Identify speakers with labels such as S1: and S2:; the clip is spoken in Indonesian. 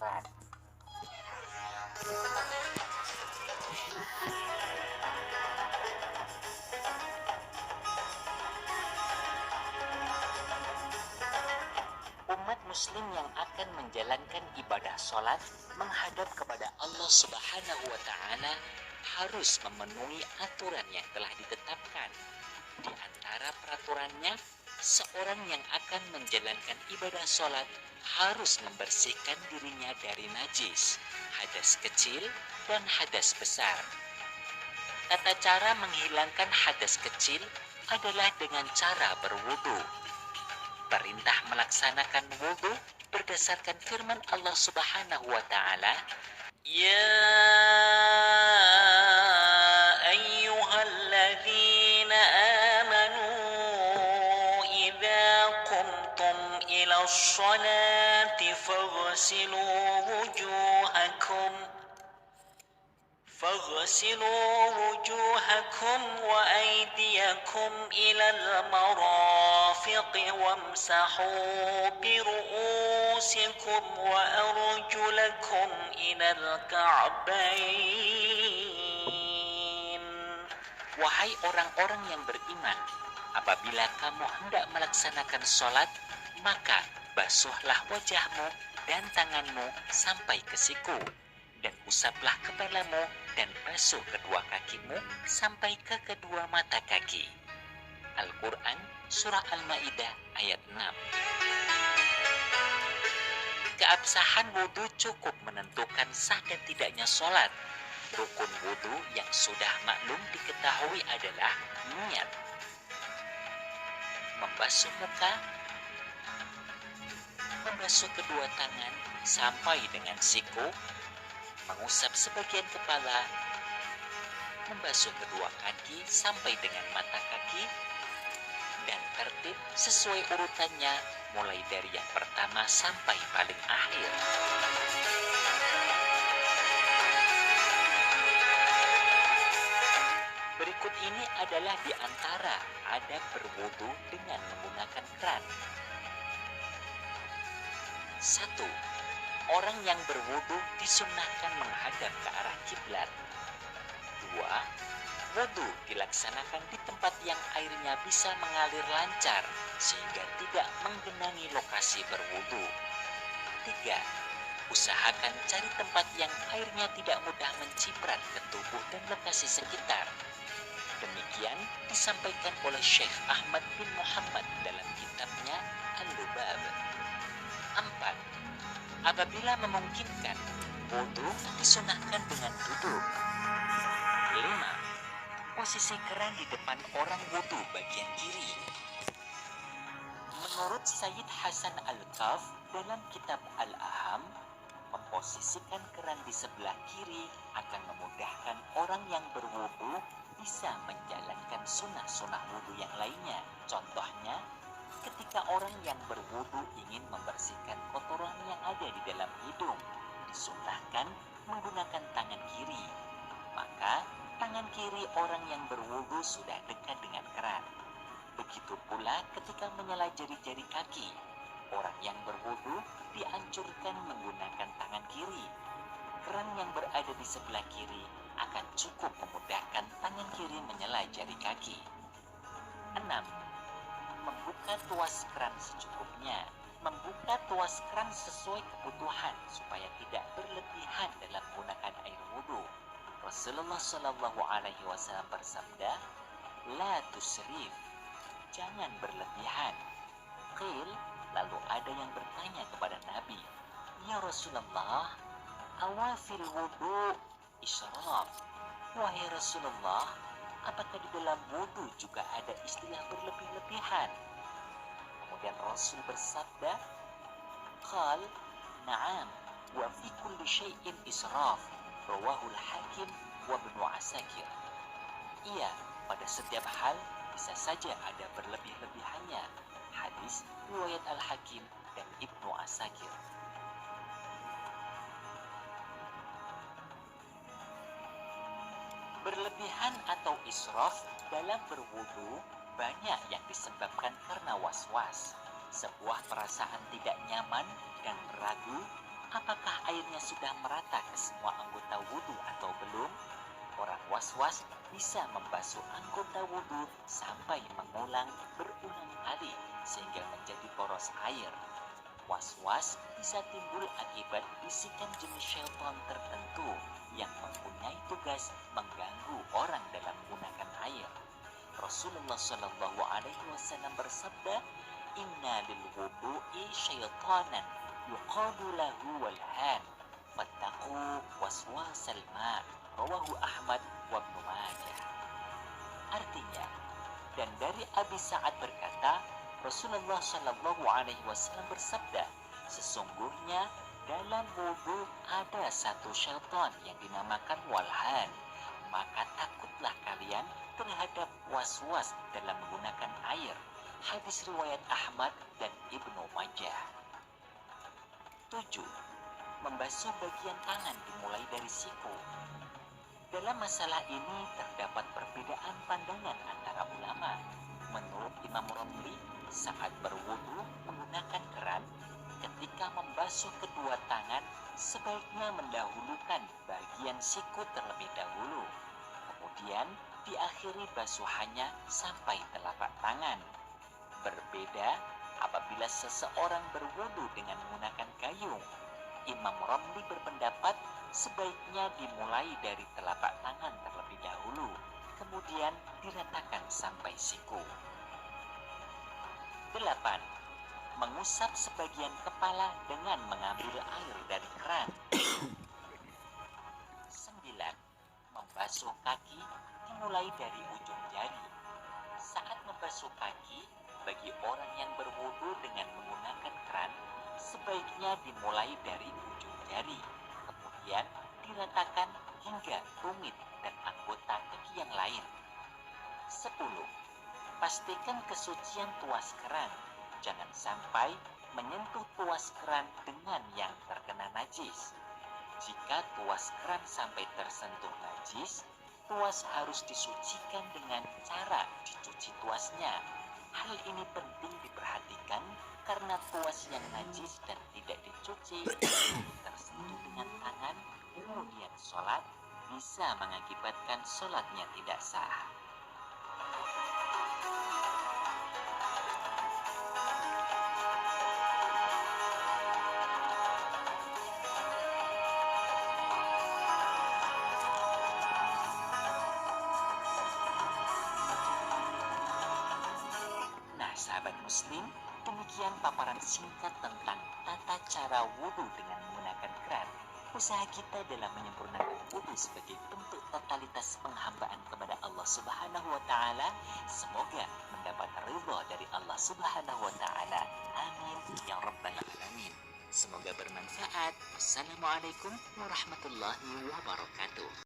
S1: keran. Umat muslim yang akan menjalankan ibadah sholat menghadap kepada Allah Subhanahu wa Ta'ala harus memenuhi aturan yang telah ditetapkan. Di antara peraturannya, seorang yang akan menjalankan ibadah sholat harus membersihkan dirinya dari najis, hadas kecil dan hadas besar. Tata cara menghilangkan hadas kecil adalah dengan cara berwudu. Perintah melaksanakan wudu berdasarkan firman Allah Subhanahu wa Ta'ala, Ya ayyuhalladzina amanu idza qumtum ila sholati فاغسلوا وجوهكم وأيديكم إلى المرافق وامسحوا برؤوسكم وأرجلكم إلى الكعبين. Wahai orang-orang yang beriman, apabila kamu hendak melaksanakan sholat, maka basuhlah wajahmu dan tanganmu sampai ke siku, dan usaplah kepalamu dan basuh kedua kakimu sampai ke kedua mata kaki. Al-Quran Surah Al-Ma'idah ayat 6. Keabsahan wudhu cukup menentukan sah dan tidaknya sholat. Rukun wudhu yang sudah maklum diketahui adalah niat. Membasuh muka, membasuh kedua tangan sampai dengan siku, mengusap sebagian kepala, membasuh kedua kaki sampai dengan mata kaki, dan tertib sesuai urutannya mulai dari yang pertama sampai paling akhir. Berikut ini adalah di antara adab berwudu dengan menggunakan keran. 1. Orang yang berwudu disunnahkan menghadap ke arah kiblat. 2. Wudu dilaksanakan di tempat yang airnya bisa mengalir lancar sehingga tidak menggenangi lokasi berwudu. 3. Usahakan cari tempat yang airnya tidak mudah menciprat ke tubuh dan lokasi sekitar. Demikian disampaikan oleh Syekh Ahmad bin Muhammad dalam kitabnya Al-Lubab. 4. Apabila memungkinkan, wudu disunahkan dengan duduk. 5. Posisi keran di depan orang wudu bagian kiri. Menurut Sayyid Hasan Al-Kaf dalam kitab Al-Aham, memposisikan keran di sebelah kiri akan memudahkan orang yang berwudu bisa menjalankan sunnah-sunnah wudu yang lainnya. Contohnya, ketika orang yang berwudu ingin membersihkan kotoran yang ada di dalam hidung, disunnahkan menggunakan tangan kiri. Maka, tangan kiri orang yang berwudu sudah dekat dengan keran. Begitu pula ketika menyela jari-jari kaki, orang yang berwudu dianjurkan menggunakan tangan kiri. Keran yang berada di sebelah kiri akan cukup memudahkan tangan kiri menyela jari kaki. 6. Membuka tuas keran secukupnya. Membuka tuas keran sesuai kebutuhan supaya tidak berlebihan dalam menggunakan air wudu. Rasulullah Shallallahu Alaihi Wasallam bersabda, "La tusrif, jangan berlebihan." Qil, lalu ada yang bertanya kepada Nabi, "Ya Rasulullah, awafil wudu israf." Wahai Rasulullah, apakah di dalam wudu juga ada istilah berlebih-lebihan? Kemudian Rasul bersabda, "Qal, na'am, wa fi kulli syai'in israf." Rawahul Hakim wa Ibnu Asakir. Iya, pada setiap hal bisa saja ada berlebih-lebihannya. Hadis riwayat Al-Hakim dan Ibnu Asakir. Berlebihan atau israf dalam berwudu banyak yang disebabkan karena was-was, sebuah perasaan tidak nyaman dan ragu, apakah airnya sudah merata ke semua anggota wudhu atau belum? Orang was-was bisa membasuh anggota wudhu sampai mengulang berulang kali sehingga menjadi poros air. Was-was bisa timbul akibat bisikan jenis syaitan tertentu yang mempunyai tugas mengganggu orang dalam menggunakan air. Rasulullah Shallallahu Alaihi Wasallam bersabda, "Inna lil wudu'i syaitanan yuqadu lahu walhan, fattaqu waswasal ma." Rawahu Ahmad wa Ibnu Majah. Artinya, dan dari Abi Sa'ad berkata, Rasulullah Shallallahu Alaihi Wasallam bersabda, sesungguhnya dalam wudhu ada satu syaitan yang dinamakan walhan. Maka takutlah kalian terhadap was-was dalam menggunakan air. Hadis riwayat Ahmad dan Ibnu Majah. 7. Membasuh bagian tangan dimulai dari siku. Dalam masalah ini terdapat perbedaan pandangan antara ulama. Menurut Imam Romli, saat berwudu menggunakan keran, ketika membasuh kedua tangan, sebaiknya mendahulukan bagian siku terlebih dahulu. Kemudian diakhiri basuhannya sampai telapak tangan. Berbeda apabila seseorang berwudu dengan menggunakan gayung. Imam Romli berpendapat sebaiknya dimulai dari telapak tangan terlebih dahulu, kemudian diratakan sampai siku. 8. Mengusap sebagian kepala dengan mengambil air dari keran. 9. Membasuh kaki dimulai dari ujung jari. Saat membasuh kaki, bagi orang yang berwudu dengan menggunakan keran, sebaiknya dimulai dari ujung jari, kemudian diratakan hingga tumit dan anggota kaki yang lain. 10. Pastikan kesucian tuas keran. Jangan sampai menyentuh tuas keran dengan yang terkena najis. Jika tuas keran sampai tersentuh najis, tuas harus disucikan dengan cara dicuci tuasnya. Hal ini penting diperhatikan karena tuas yang najis dan tidak dicuci tersentuh dengan tangan, kemudian sholat bisa mengakibatkan sholatnya tidak sah. Sahabat muslim, demikian paparan singkat tentang tata cara wudhu dengan menggunakan keran. Usaha kita dalam menyempurnakan wudhu sebagai bentuk totalitas penghambaan kepada Allah Subhanahu wa Ta'ala, semoga mendapat ridha dari Allah Subhanahu wa Ta'ala. Amin ya rabbal alamin. Semoga bermanfaat. Wassalamualaikum warahmatullahi wabarakatuh.